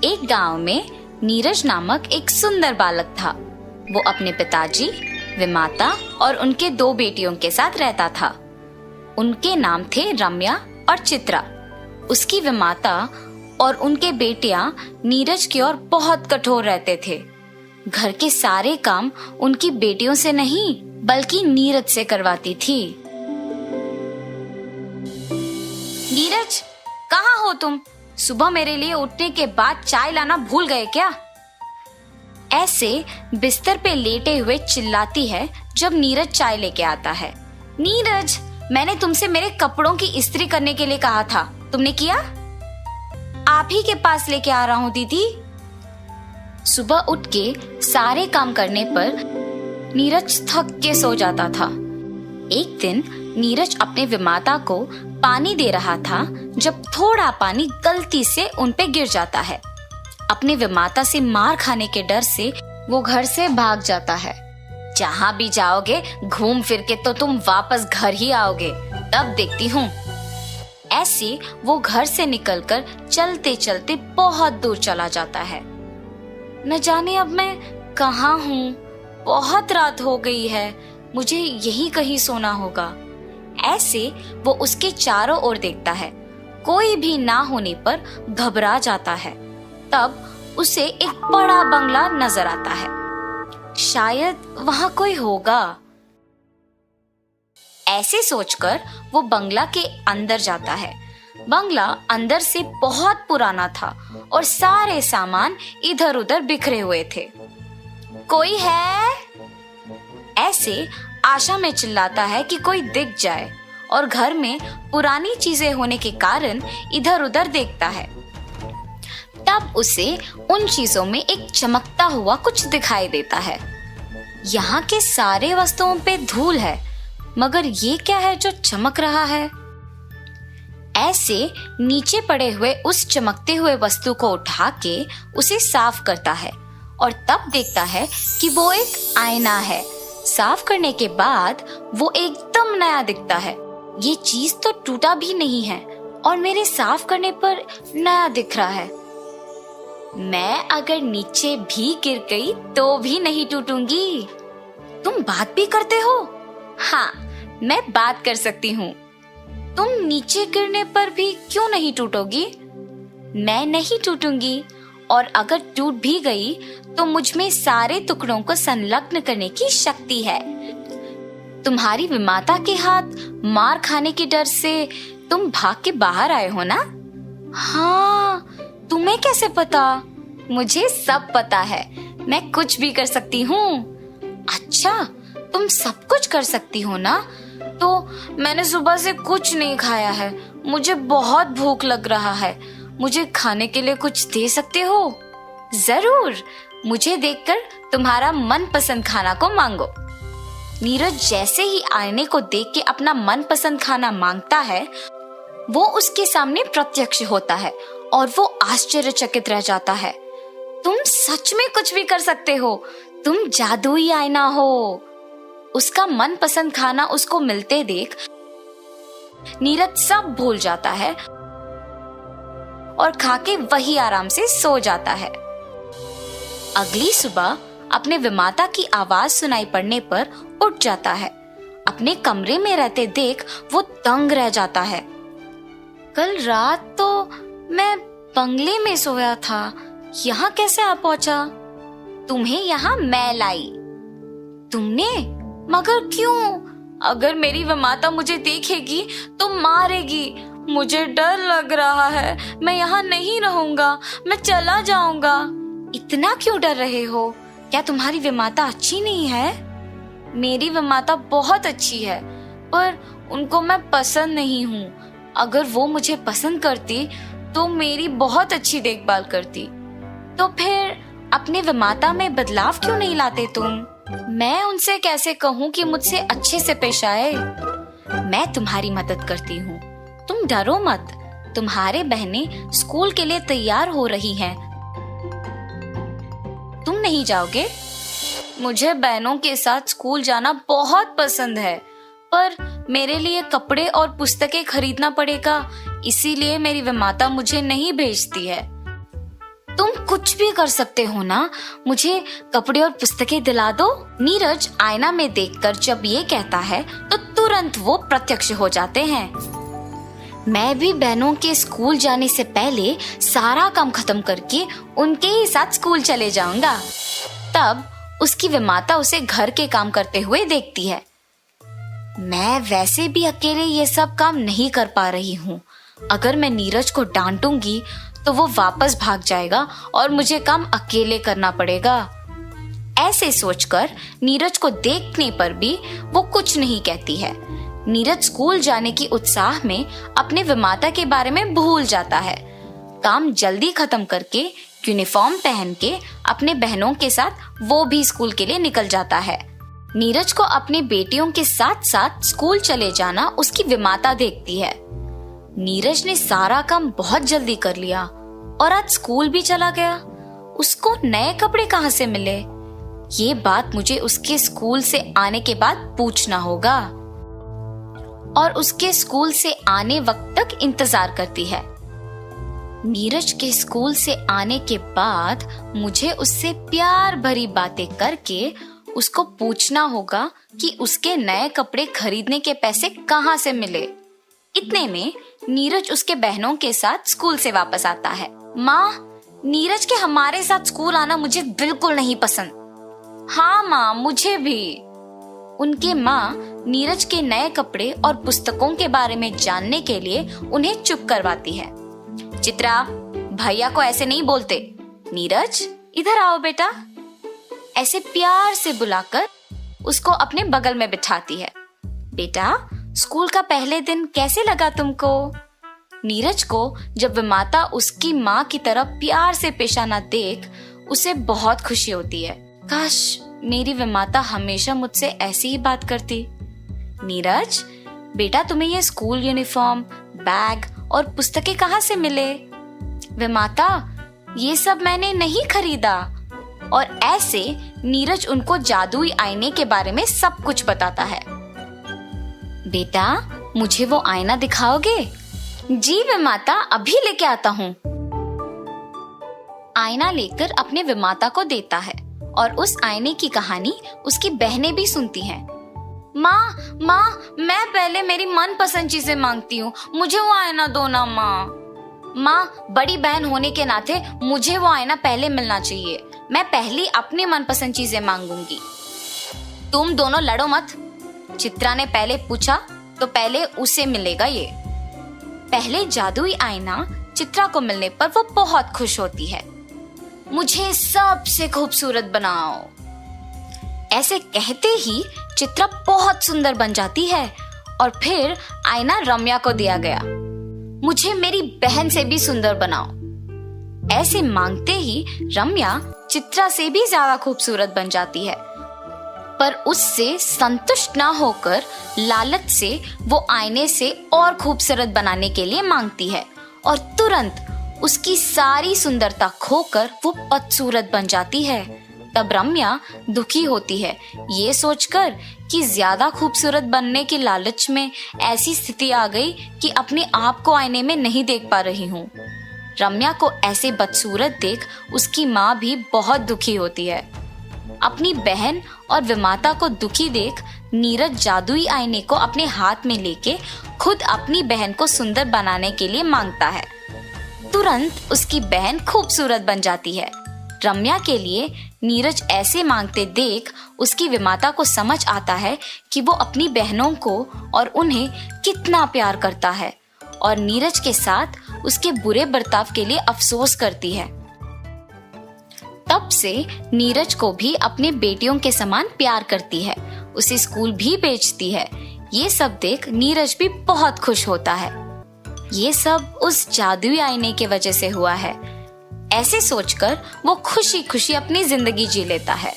एक गांव में नीरज नामक एक सुंदर बालक था। वो अपने पिताजी, विमाता और उनके 2 बेटियों के साथ रहता था। उनके नाम थे रम्या और चित्रा। उसकी विमाता और उनके बेटियां नीरज की ओर बहुत कठोर रहते थे। घर के सारे काम उनकी बेटियों से नहीं बल्कि नीरज से करवाती थी। नीरज, कहाँ हो तुम? सुबह मेरे लिए उठने के बाद चाय लाना भूल गए क्या? ऐसे बिस्तर पे लेटे हुए चिल्लाती है जब नीरज चाय लेके आता है। नीरज, मैंने तुमसे मेरे कपड़ों की इस्त्री करने के लिए कहा था, तुमने किया? आप ही के पास लेके आ रहा हूँ दीदी। सुबह उठ के सारे काम करने पर नीरज थक के सो जाता था। एक दिन नीरज अपने विमाता को पानी दे रहा था जब थोड़ा पानी गलती से उन पे गिर जाता है। अपने विमाता से मार खाने के डर से वो घर से भाग जाता है। जहाँ भी जाओगे घूम फिर के तो तुम वापस घर ही आओगे, तब देखती हूँ। ऐसे वो घर से निकलकर चलते चलते बहुत दूर चला जाता है। न जाने अब मैं कहाँ हूँ, बहुत रात हो गई है, मुझे यहीं कहीं सोना होगा। ऐसे वो उसके चारों ओर देखता है। कोई भी ना होने पर घबरा जाता है। तब उसे एक बड़ा बंगला नजर आता है। शायद वहां कोई होगा। ऐसे सोचकर वो बंगला के अंदर जाता है। बंगला अंदर से बहुत पुराना था और सारे सामान इधर उधर बिखरे हुए थे। कोई है? ऐसे आशा में चिल्लाता है कि कोई दिख जाए और घर में पुरानी चीजें होने के कारण इधर उधर देखता है। तब उसे उन चीजों में एक चमकता हुआ कुछ दिखाई देता है। यहाँ के सारे वस्तुओं पे धूल है, मगर ये क्या है जो चमक रहा है? ऐसे नीचे पड़े हुए उस चमकते हुए वस्तु को उठा के उसे साफ करता है और तब देखता है कि वो एक आईना है। साफ करने के बाद वो एकदम नया दिखता है। ये चीज तो टूटा भी नहीं है और मेरे साफ करने पर नया दिख रहा है। मैं अगर नीचे भी गिर गई तो भी नहीं टूटूंगी। तुम बात भी करते हो? हाँ, मैं बात कर सकती हूँ। तुम नीचे गिरने पर भी क्यों नहीं टूटोगी? मैं नहीं टूटूंगी, और अगर टूट भी गई तो मुझ में सारे टुकड़ों को संलग्न करने की शक्ति है। तुम्हारी विमाता के हाथ मार खाने के डर से तुम भाग के बाहर आए हो ना? हाँ, तुम्हें कैसे पता? मुझे सब पता है, मैं कुछ भी कर सकती हूँ। अच्छा, तुम सब कुछ कर सकती हो ना? तो मैंने सुबह से कुछ नहीं खाया है, मुझे बहुत भूख लग रहा है। मुझे खाने के लिए कुछ दे सकते हो? जरूर, मुझे देखकर तुम्हारा मनपसंद खाना को मांगो। नीरज जैसे ही आईने को देख के अपना मनपसंद खाना मांगता है, वो उसके सामने प्रत्यक्ष होता है और वो आश्चर्यचकित रह जाता है। तुम सच में कुछ भी कर सकते हो, तुम जादुई आईना हो। उसका मनपसंद खाना उसको मिलते देख नीरज सब भूल जाता है और खाके वही आराम से सो जाता है। अगली सुबह अपने विमाता की आवाज सुनाई पड़ने पर उठ जाता है। अपने कमरे में रहते देख वो दंग रह जाता है। कल रात तो मैं बंगले में सोया था, यहाँ कैसे आ पहुंचा? तुम्हें यहाँ मैं लाई। तुमने? मगर क्यों? अगर मेरी विमाता मुझे देखेगी तो मारेगी। मुझे डर लग रहा है, मैं यहाँ नहीं रहूंगा, मैं चला जाऊंगा। इतना क्यों डर रहे हो? क्या तुम्हारी विमाता अच्छी नहीं है? मेरी विमाता बहुत अच्छी है, पर उनको मैं पसंद नहीं हूँ। अगर वो मुझे पसंद करती तो मेरी बहुत अच्छी देखभाल करती। तो फिर अपने विमाता में बदलाव क्यों नहीं लाते तुम? मैं उनसे कैसे कहूँ कि मुझसे अच्छे से पेश आए? मैं तुम्हारी मदद करती हूँ, तुम डरो मत। तुम्हारे बहनें स्कूल के लिए तैयार हो रही हैं। तुम नहीं जाओगे? मुझे बहनों के साथ स्कूल जाना बहुत पसंद है, पर मेरे लिए कपड़े और पुस्तकें खरीदना पड़ेगा, इसीलिए मेरी विमाता मुझे नहीं भेजती है। तुम कुछ भी कर सकते हो ना, मुझे कपड़े और पुस्तकें दिला दो। नीरज आईना में देखकर जब ये कहता है तो तुरंत वो प्रत्यक्ष हो जाते हैं। मैं भी बहनों के स्कूल जाने से पहले सारा काम खत्म करके उनके ही साथ स्कूल चले जाऊंगा। तब उसकी विमाता उसे घर के काम करते हुए देखती है। मैं वैसे भी अकेले ये सब काम नहीं कर पा रही हूँ। अगर मैं नीरज को डांटूंगी तो वो वापस भाग जाएगा और मुझे काम अकेले करना पड़ेगा। ऐसे सोचकर नीरज को देखने पर भी वो कुछ नहीं कहती है। नीरज स्कूल जाने की उत्साह में अपने विमाता के बारे में भूल जाता है। काम जल्दी खत्म करके यूनिफॉर्म पहन के अपने बहनों के साथ वो भी स्कूल के लिए निकल जाता है। नीरज को अपनी बेटियों के साथ साथ स्कूल चले जाना उसकी विमाता देखती है। नीरज ने सारा काम बहुत जल्दी कर लिया और आज स्कूल भी चला गया। उसको नए कपड़े कहाँ से मिले? ये बात मुझे उसके स्कूल से आने के बाद पूछना होगा। और उसके स्कूल से आने वक्त तक इंतजार करती है। नीरज के स्कूल से आने के बाद मुझे उससे प्यार भरी बातें करके उसको पूछना होगा कि उसके नए कपड़े खरीदने के पैसे कहाँ से मिले। इतने में नीरज उसके बहनों के साथ स्कूल से वापस आता है। माँ, नीरज के हमारे साथ स्कूल आना मुझे बिल्कुल नहीं पसंद। हाँ माँ, मुझे भी। उनके माँ नीरज के नए कपड़े और पुस्तकों के बारे में जानने के लिए उन्हें चुप करवाती है। चित्रा, भैया को ऐसे नहीं बोलते। नीरज, इधर आओ बेटा। ऐसे प्यार से बुलाकर उसको अपने बगल में बिठाती है। बेटा, स्कूल का पहले दिन कैसे लगा तुमको? नीरज को जब विमाता उसकी माँ की तरफ प्यार से पेश आना देख उसे बहुत खुशी होती है। काश मेरी विमाता हमेशा मुझसे ऐसी ही बात करती। नीरज, बेटा तुम्हें ये स्कूल यूनिफॉर्म, बैग और पुस्तकें कहाँ से मिले? विमाता, ये सब मैंने नहीं खरीदा। और ऐसे नीरज उनको जादुई आईने के बारे में सब कुछ बताता है। बेटा, मुझे वो आईना दिखाओगे? जी विमाता, अभी लेके आता हूँ। आईना लेकर अपने विमाता को देता है और उस आईने की कहानी उसकी बहनें भी सुनती हैं। माँ, मैं पहले मेरी मनपसंद चीजें मांगती हूँ, मुझे वो आईना दो ना माँ। बड़ी बहन होने के नाते मुझे वो आईना पहले मिलना चाहिए। मैं पहली अपनी मनपसंद चीजें मांगूंगी। तुम दोनों लड़ो मत। चित्रा ने पहले पूछा तो पहले उसे मिलेगा ये। पहले जादुई आईना चित्रा को मिलने पर वो बहुत खुश होती है। मुझे सबसे खूबसूरत बनाओ। ऐसे कहते ही चित्रा बहुत सुंदर बन जाती है और फिर आईना रम्या को दिया गया। मुझे मेरी बहन से भी सुंदर बनाओ। ऐसे मांगते ही रम्या चित्रा से भी ज्यादा खूबसूरत बन जाती है, पर उससे संतुष्ट ना होकर लालच से वो आईने से और खूबसूरत बनाने के लिए मांगती है और तुरंत उसकी सारी सुंदरता खोकर वो बदसूरत बन जाती है। तब रम्या दुखी होती है, ये सोचकर कि ज्यादा खूबसूरत बनने के लालच में ऐसी स्थिति आ गई कि अपने आप को आईने में नहीं देख पा रही हूँ। रम्या को ऐसे बदसूरत देख उसकी माँ भी बहुत दुखी होती है। अपनी बहन और विमाता को दुखी देख नीरज जादुई आईने को अपने हाथ में लेके खुद अपनी बहन को सुंदर बनाने के लिए मांगता है। तुरंत उसकी बहन खूबसूरत बन जाती है। रम्या के लिए नीरज ऐसे मांगते देख उसकी विमाता को समझ आता है कि वो अपनी बहनों को और उन्हें कितना प्यार करता है और नीरज के साथ उसके बुरे बर्ताव के लिए अफसोस करती है। तब से नीरज को भी अपने बेटियों के समान प्यार करती है, उसे स्कूल भी भेजती है। ये सब देख नीरज भी बहुत खुश होता है। ये सब उस जादुई आईने के वजह से हुआ है। ऐसे सोचकर वो खुशी खुशी अपनी जिंदगी जी लेता है।